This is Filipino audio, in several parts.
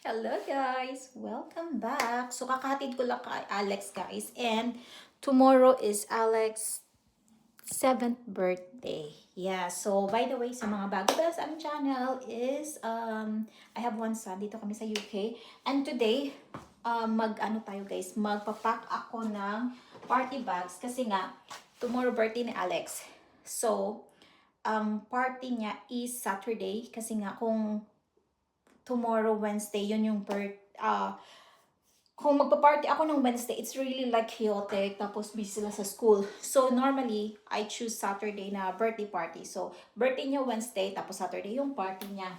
Hello guys! Welcome back! So kakatid ko lang kay Alex guys and tomorrow is Alex's 7th birthday. Yeah, so by the way sa mga bago ba sa aming channel is I have one son, dito kami sa UK, and today mag-ano tayo guys, magpapack ako ng party bags kasi nga tomorrow birthday ni Alex. So party niya is Saturday kasi nga kung tomorrow Wednesday, yun yung kung magpa-party ako ng Wednesday, it's really like chaotic, tapos busy sila sa school. So, normally, I choose Saturday na birthday party. So, birthday niya Wednesday, tapos Saturday yung party niya.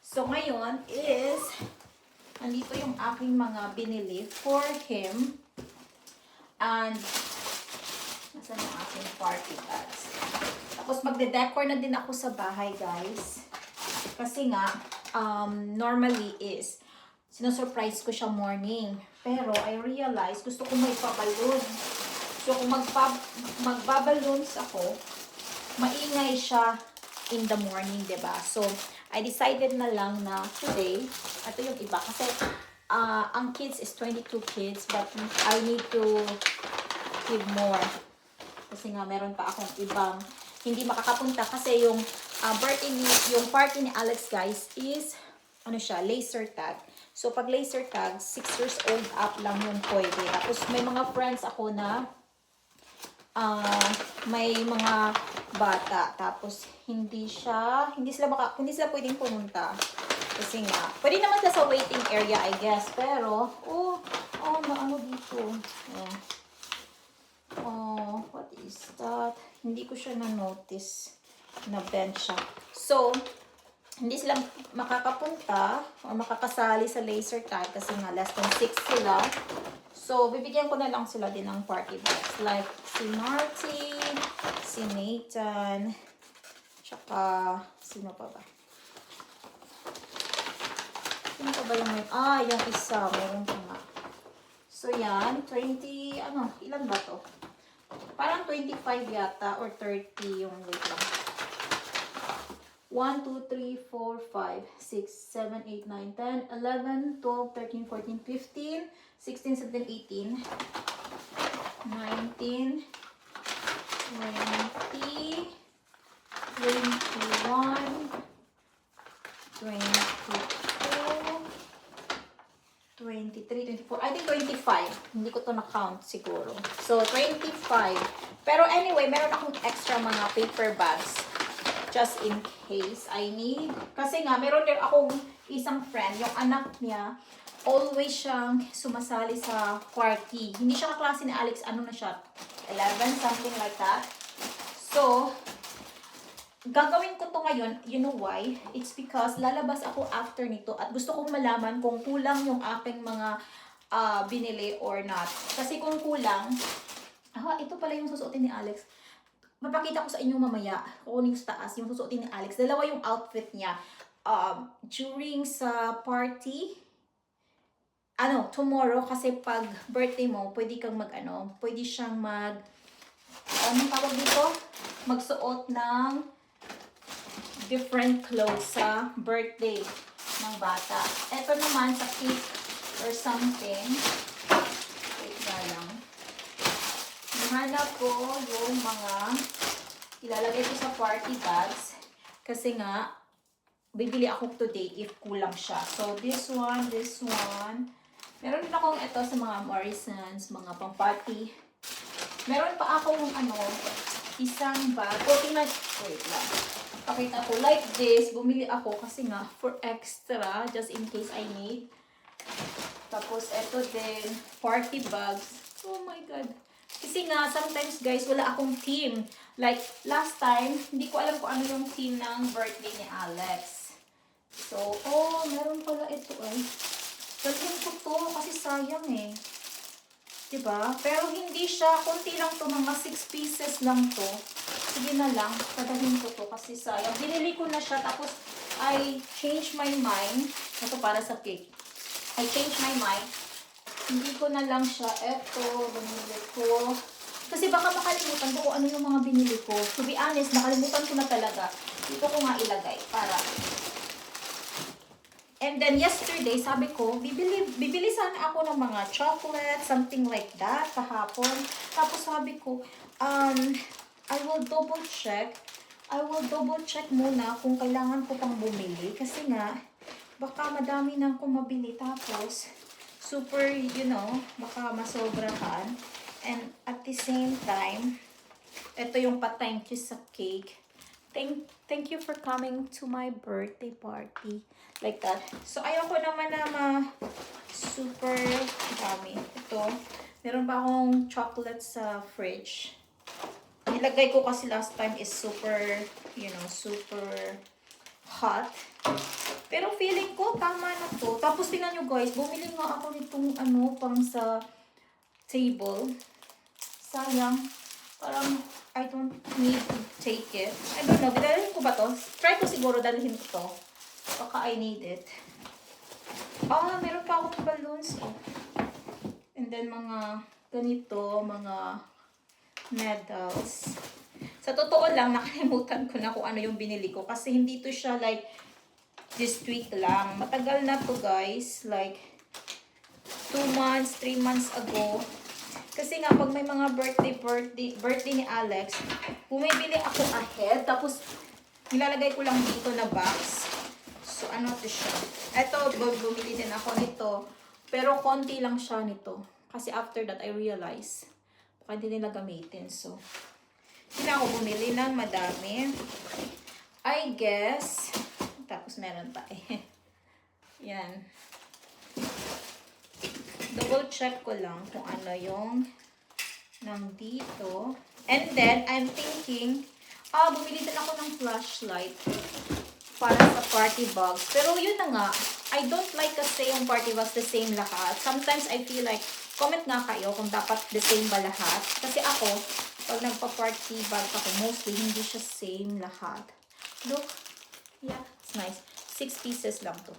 So, ngayon is, nandito yung aking mga binili for him. And, nasan yung aking party bags? Tapos, magde-decor na din ako sa bahay, guys. Kasi nga, normally is, sinusurprise ko siya morning. Pero I realize, gusto ko may pa-balloon. So kung magbaballoons ako, maingay siya in the morning, diba? So, I decided na lang na today, ito yung iba. Kasi, ang kids is 22 kids, but I need to give more. Kasi nga, meron pa akong ibang hindi makakapunta. Kasi yung yung party ni Alex, guys, is, ano siya, laser tag. So, pag laser tag, 6 years old up lang yung pwede. Tapos, may mga friends ako na may mga bata. Tapos, hindi sila pwedeng pumunta. Kasi nga, pwede naman sila sa waiting area, I guess. Pero, ano dito? What is that? Hindi ko siya na-notice na bench siya. So, hindi sila makakapunta o makakasali sa laser tag kasi nga less than 6 sila. So, bibigyan ko na lang sila din ng party bags. Like, si Martin, si Nathan, tsaka, sino pa ba? Sino pa ba yung may, yung isa, meron pa nga. So, yan, 20, ilan ba to? Parang 25 yata or 30 yung wait lang. 1, 2, 3, 4, 5, 6, 7, 8, 9, 10, 11, 12, 13, 14, 15, 16, 17, 18, 19, 20, 21, 22, 23, 24, I think 25. Hindi ko to na-count siguro. So, 25. Pero anyway, meron akong extra mga paper bags. Just in case I need. Kasi nga, meron din akong isang friend, yung anak niya, always siyang sumasali sa party. Hindi siya kaklase ni Alex, ano na siya, 11, something like that. So, gagawin ko to ngayon, you know why? It's because lalabas ako after nito at gusto kong malaman kung kulang yung aking mga binili or not. Kasi kung kulang, ito pala yung susuotin ni Alex. Mapakita ko sa inyo mamaya, kukunin ko sa taas, yung susuotin ni Alex. Dalawa yung outfit niya. During sa party, tomorrow, kasi pag birthday mo, pwede kang pwede siyang anong tawag dito? Magsuot ng different clothes sa birthday ng bata. Ito naman sa cake or something. Wait nga lang. Hanap ko yung mga ilalagay ko sa party bags kasi nga bibili ako today if kulang siya. So this one, meron din akong ito sa mga Morrisons, mga pang-party. Meron pa akong isang bag. Wait lang. Pakita ko like this, bumili ako kasi nga for extra just in case I need. Tapos ito din, party bags. Oh my god. Kasi nga, sometimes guys, wala akong theme. Like, last time, hindi ko alam kung ano yung theme ng birthday ni Alex. So, meron pala ito eh. Dalhin ko to kasi sayang eh. Diba? Pero hindi siya, konti lang to, mga 6 pieces lang to. Sige na lang, padalhin ko to kasi sayang. Binili ko na siya, tapos I changed my mind. Ito para sa cake. I changed my mind. Hindi ko na lang siya, binili ko. Kasi baka makalimutan ko kung ano yung mga binili ko. To be honest, nakalimutan ko na talaga. Dito ko nga ilagay para And then yesterday, sabi ko, bibili sana ako ng mga chocolate, something like that, kahapon. Tapos sabi ko, I will double check. I will double check muna kung kailangan ko pang bumili. Kasi nga, baka madami na akong mabili. Tapos, super, you know, baka masobrahan. And at the same time, ito yung pa-thank you sa cake. Thank you for coming to my birthday party. Like that. So, ayoko naman na super dami. Ito, meron pa akong chocolate sa fridge. Nilagay ko kasi last time is super, you know, super hot. Pero feeling ko, tama na to. Tapos tingnan nyo guys, bumili nga ako nitong pang sa table. Sayang. Parang, I don't need to take it. I don't know, dalhin ko ba to? Try ko siguro dalhin ko to. Baka I need it. Meron pa akong balloons. And then mga ganito, mga medals. Sa totoo lang, nakalimutan ko na kung ano yung binili ko. Kasi hindi to siya like, this week lang. Matagal na to guys. Like, 2 months, 3 months ago. Kasi nga, pag may mga birthday ni Alex, bumibili ako ahead. Tapos, nilalagay ko lang dito na box. So, ano to siya? Ito, bumili din ako nito. Pero, konti lang siya nito. Kasi after that, I realize, baka hindi nila gamitin. So, hindi na ako bumili ng madami. I guess, tapos meron pa eh. Yan. Double check ko lang kung ano yung nandito. And then, I'm thinking, bumili din ako ng flashlight para sa party box. Pero yun na nga, I don't like kasi yung party box the same lahat. Sometimes I feel like, comment nga kayo kung dapat the same ba lahat. Kasi ako, pag nagpa-party bag ako, mostly hindi siya same lahat. Look, yeah, it's nice. 6 pieces lang to.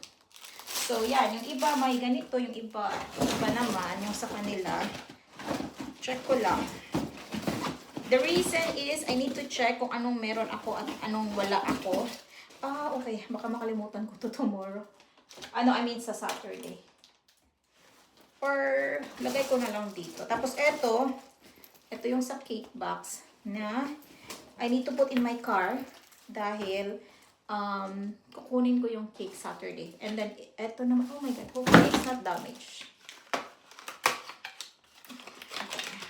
So, yan. Yung iba may ganito. Yung iba naman, yung sa kanila. Check ko lang. The reason is, I need to check kung anong meron ako at anong wala ako. Okay. Baka makalimutan ko to tomorrow. I mean sa Saturday. Or, lagay ko na lang dito. Tapos, ito yung sa cake box na I need to put in my car dahil kukunin ko yung cake Saturday. And then, eto naman, oh my God, hopefully it's not damaged.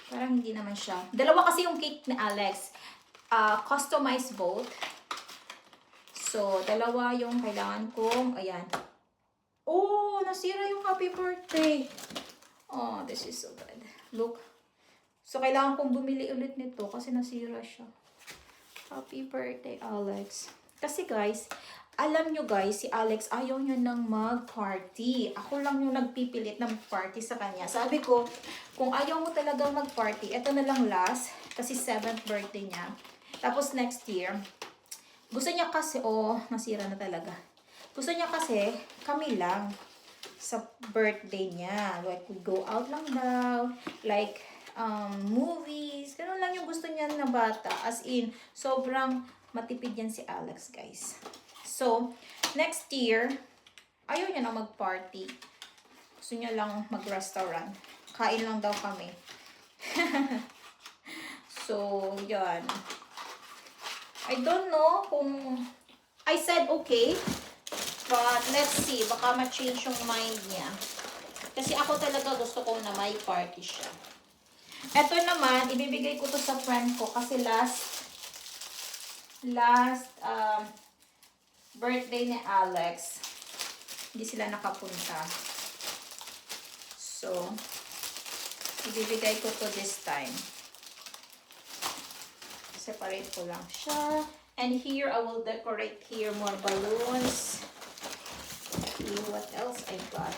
Parang hindi naman siya. Dalawa kasi yung cake ni Alex. Customized both. So, dalawa yung kailangan kong, ayan. Oh, nasira yung happy birthday. Oh, this is so bad. Look. So, kailangan kong bumili ulit nito kasi nasira siya. Happy birthday, Alex. Kasi guys, alam nyo guys, si Alex ayaw niya nang mag-party. Ako lang yung nagpipilit ng party sa kanya. Sabi ko, kung ayaw mo talagang mag-party, ito na lang last. Kasi 7th birthday niya. Tapos next year, gusto niya kasi, nasira na talaga. Gusto niya kasi, kami lang sa birthday niya. Like, we go out lang daw. Like, movies. Ganun lang yung gusto niya na bata. As in, sobrang matipid yan si Alex, guys. So, next year, ayaw niya na mag-party. Gusto niya lang mag-restaurant. Kain lang daw kami. So, yan. I don't know kung... I said okay. But, let's see. Baka ma-change yung mind niya. Kasi ako talaga gusto ko na may party siya. Ito naman, ibibigay ko to sa friend ko. Kasi last birthday ni Alex, hindi sila nakapunta. So, ibibigay ko to this time. Separate ko lang siya. And here, I will decorate here more balloons. See what else I got.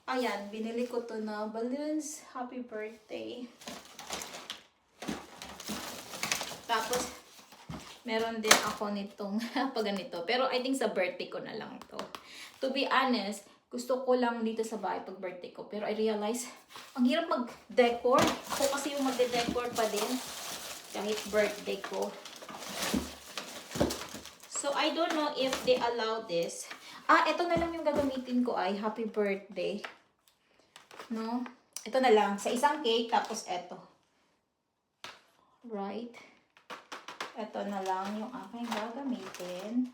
Ayan, binili ko to na balloons. Happy birthday. Tapos, meron din ako nitong ganito. Pero I think sa birthday ko na lang ito. To be honest, gusto ko lang dito sa bahay pag birthday ko. Pero I realize, ang hirap mag-decor. Ako kasi yung magde-decor pa din. Kahit birthday ko. So I don't know if they allow this. Ito na lang yung gagamitin ko ay happy birthday. No? Ito na lang. Sa isang cake, tapos ito. Right? Ito na lang yung aking gagamitin.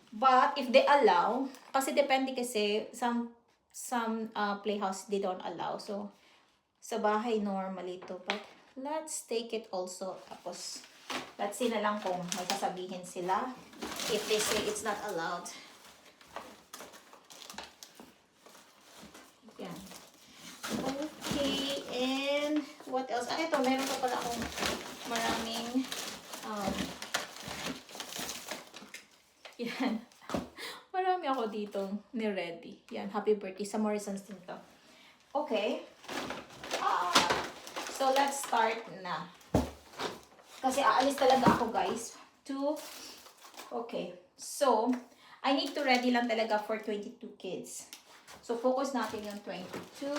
But, if they allow, kasi depende kasi, some playhouse, they don't allow. So, sa bahay normally to. But, let's take it also. Tapos, let's see na lang kung may sasabihin sila. If they say it's not allowed. Yan. Okay, and what else? Ito, meron pa pala akong maraming yan. Marami ako dito ni-ready. Yan, happy birthday sa Morrison's din to. Okay. So, let's start na. Kasi aalis talaga ako, guys. Okay. So, I need to ready lang talaga for 22 kids. So, focus natin yung 22.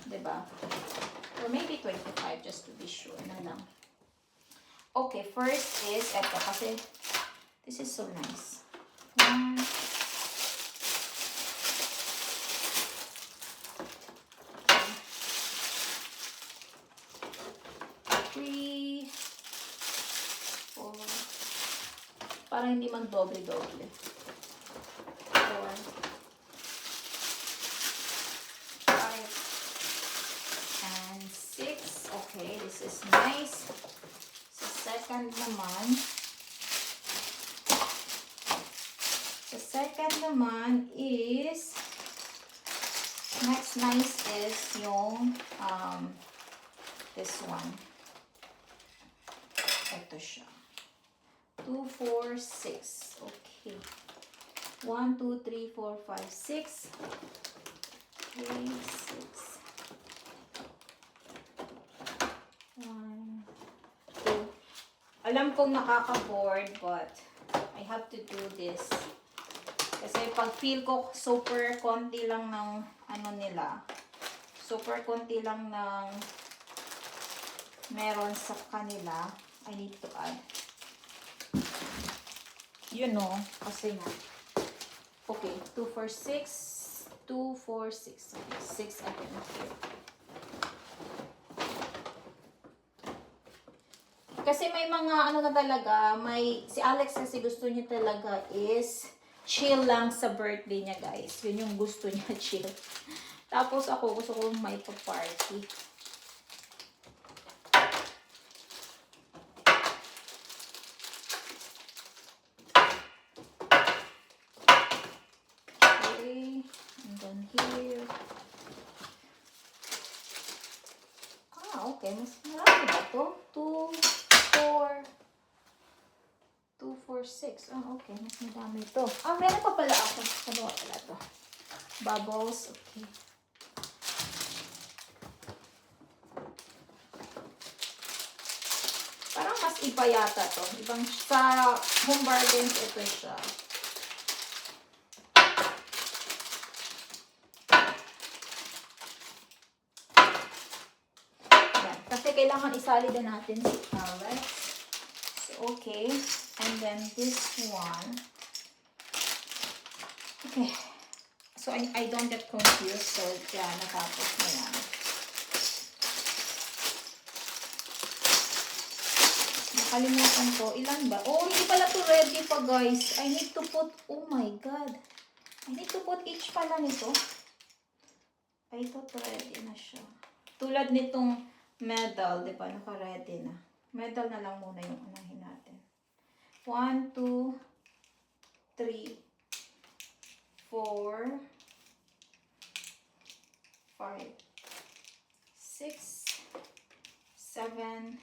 Diba? Or maybe 25 just to be sure na lang. Okay, first is eto kasi this is so nice. 1, 3, 4. Para hindi mag-doble-doble. 4, 5, and 6. Okay, this is nice. Sa second naman is next nice is yung this one. Ito siya. 2, 4, 6. Okay. 1, 2, 3, 4, 5, 6. 3, 6. 1, 2. Alam kong nakaka-bored, but I have to do this. Kasi pag feel ko super konti lang ng super konti lang ng meron sa kanila, I need to add. You know, kasi nga. Okay, 2, 4, 6. 2, 4, 6. Okay, 6 again here. Kasi may mga na talaga, si Alex kasi gusto niya talaga is chill lang sa birthday niya, guys. Yun yung gusto niya, chill. Tapos ako, gusto ko may pa-party. Okay, and then here. Okay, mas marami ba to? 2, 4, 6. Okay. Mas madami ito. Meron pa pala ako. Ano pala ito? Bubbles. Okay. Parang mas iba yata to. Ibang sa Home Bargains ito siya. Yan. Kasi kailangan isali din natin si Alex. So, okay. And then this one. Okay. So, I don't get confused. So, yeah, natapos na yan. Nakalimutan ko. Ilan ba? Hindi pala to ready pa, guys. I need to put, oh my God. I need to put each pala nito. I thought ready na siya. Tulad nitong medal, di ba? Naka-ready na. Medal na lang muna yung unahin natin. 1, 2, 3, 4, 5, 6, 7,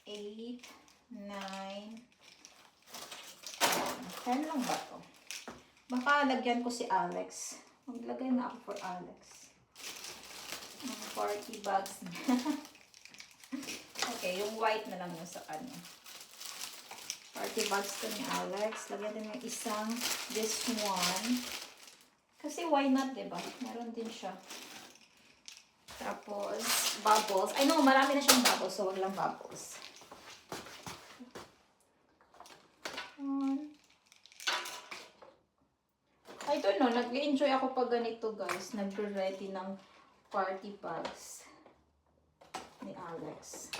8, 9, 10 lang ba to? Baka lagyan ko si Alex. Maglagay na ako for Alex. Mga party bags niya. Okay, yung white na lang yung sa kanya. Party bags to ni Alex. Lagyan din yung isang, this one. Kasi why not, diba? Meron din siya. Tapos, bubbles. I know, marami na siyang bubbles, so wag lang bubbles. 1, don't know, nag-enjoy ako pag ganito guys. Nagre-ready ng party bags ni Alex.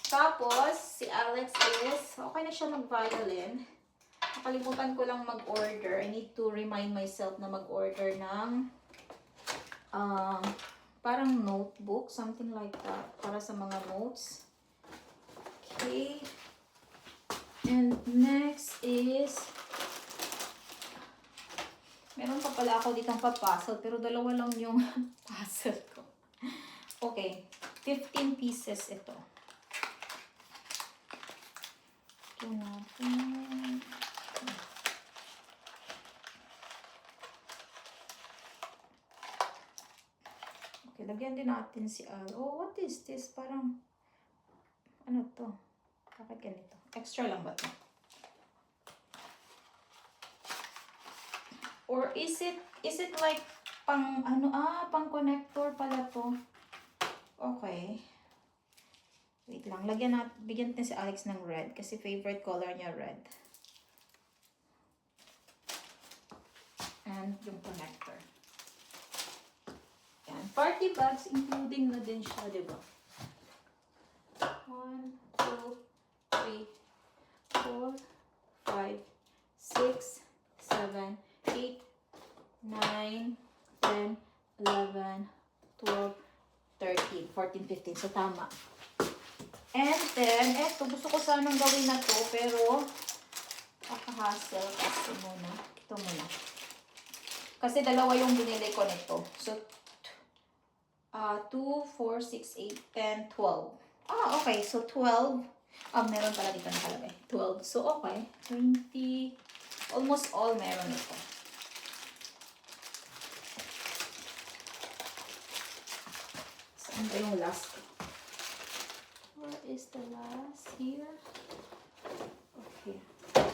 Tapos, si Alex is, okay na siya mag-violin. Nakalimutan ko lang mag-order. I need to remind myself na mag-order ng parang notebook, something like that, para sa mga notes. Okay. And next is, meron pa pala ako ditong pa-puzzle, pero dalawa lang yung puzzle ko. Okay, 15 pieces ito. Ito natin. Okay, lagyan din natin si Al. Oh, what is this? Parang, ano to? Bakit ganito? Extra lang ba to? Or is it like pang ano pang connector pala to? Okay. Wait lang, bigyan natin si Alex ng red kasi favorite color niya red. And yung connector. Yan, party bags including na din siya, 'di ba? 1 2 3 4 5 6 7 8 9 10 11 12 13 14 15, so tama. And then eto, gusto ko sanang gawin na to pero hassle kasi muna ito muna kasi dalawa yung binili ko nito. So 2 4 6 8 10 12. Okay, so 12. Meron pala dito nakalagay 12, so okay, 20, almost all meron ito. Saan ba yung last? Where is the last? Here? Okay. Okay.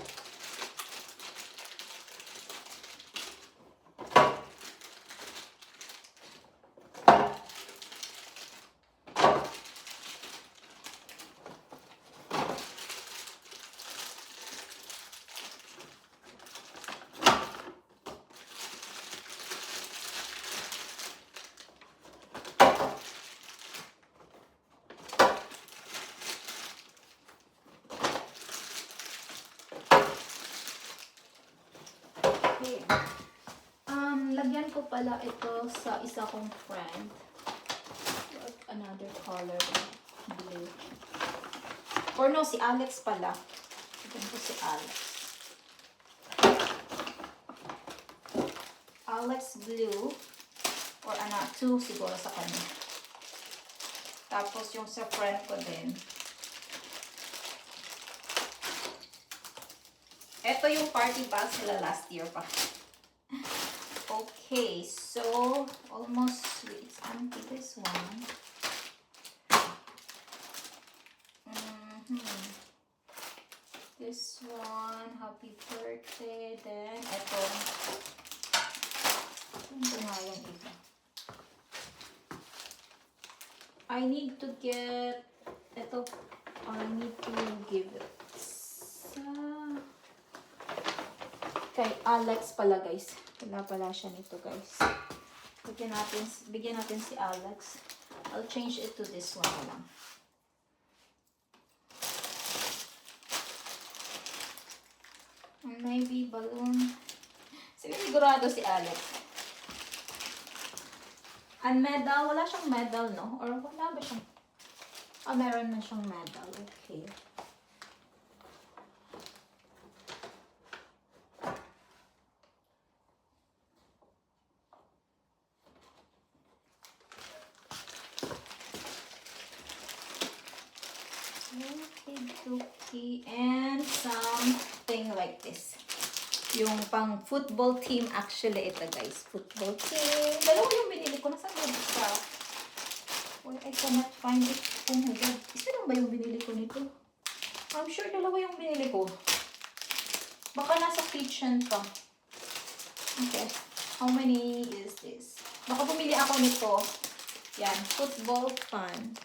Lagyan ko pala ito sa isa kong friend. Another color. Blue. Or no, si Alex pala. Lagyan ko si Alex. Alex blue. Or 2 siguro sa kanya. Tapos yung sa friend ko din. Ito yung party bags nila last year pa. Okay, so almost it's empty this one. This one, happy birthday. Then ito. Ito nga yung iba. I need to get ito. I need to give it kay Alex pala guys. Wala pala siya nito guys. Bigyan natin si Alex. I'll change it to this one lang. And maybe balloon. Sinigurado si Alex. And medal. Wala siyang medal, no? Or wala ba siyang? Meron na siyang medal. Okay. Okay, and something like this. Yung pang football team actually ito guys. Football team. Dalawa yung binili ko. Nasaan ba isa? Well, I cannot find it. Oh my God. Isa lang ba yung binili ko nito? I'm sure dalawa yung binili ko. Baka nasa kitchen pa. Okay. How many is this? Baka bumili ako nito. Yan. Football fun.